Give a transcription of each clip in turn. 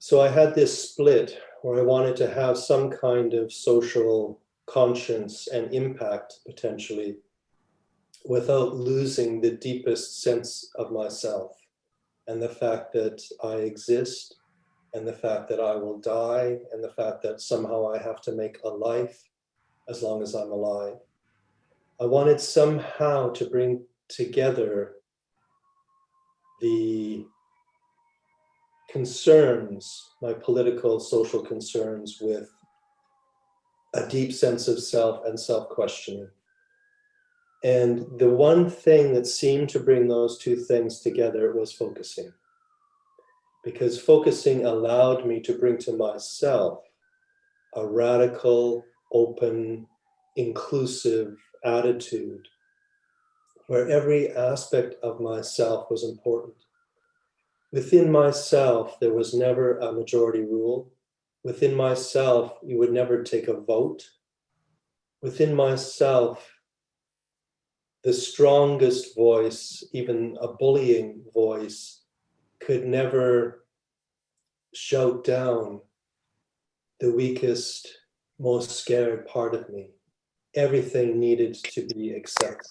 So I had this split where I wanted to have some kind of social conscience and impact potentially without losing the deepest sense of myself and the fact that I exist and the fact that I will die and the fact that somehow I have to make a life as long as I'm alive. I wanted somehow to bring together the concerns, my political, social concerns, with a deep sense of self and self-questioning. And the one thing that seemed to bring those two things together was focusing. Because focusing allowed me to bring to myself a radical, open, inclusive attitude where every aspect of myself was important. Within myself, there was never a majority rule. Within myself, you would never take a vote. Within myself, the strongest voice, even a bullying voice, could never shout down the weakest, most scared part of me. Everything needed to be accepted.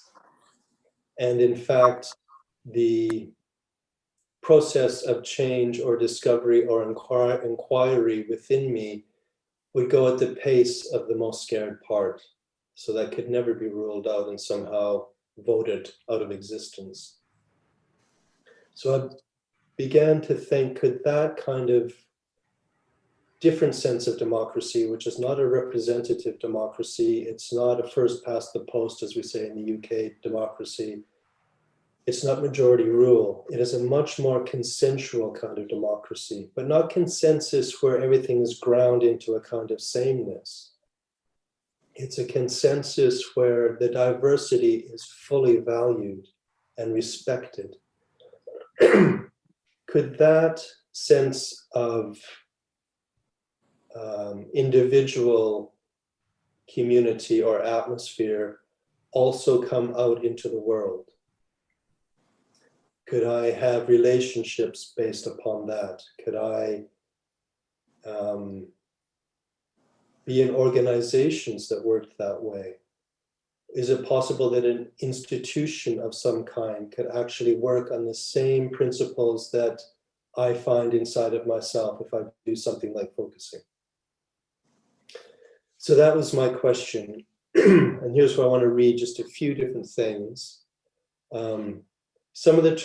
And in fact, the process of change or discovery or inquiry within me would go at the pace of the most scared part. So that could never be ruled out and somehow voted out of existence. So I began to think, could that kind of different sense of democracy, which is not a representative democracy, it's not a first past the post, as we say in the UK democracy, it's not majority rule, it is a much more consensual kind of democracy, but not consensus where everything is ground into a kind of sameness. It's a consensus where the diversity is fully valued and respected. Could that sense of individual community or atmosphere also come out into the world? Could I have relationships based upon that? Could I be in organizations that worked that way? Is it possible that an institution of some kind could actually work on the same principles that I find inside of myself if I do something like focusing? So that was my question. And here's where I want to read just a few different things. Some of the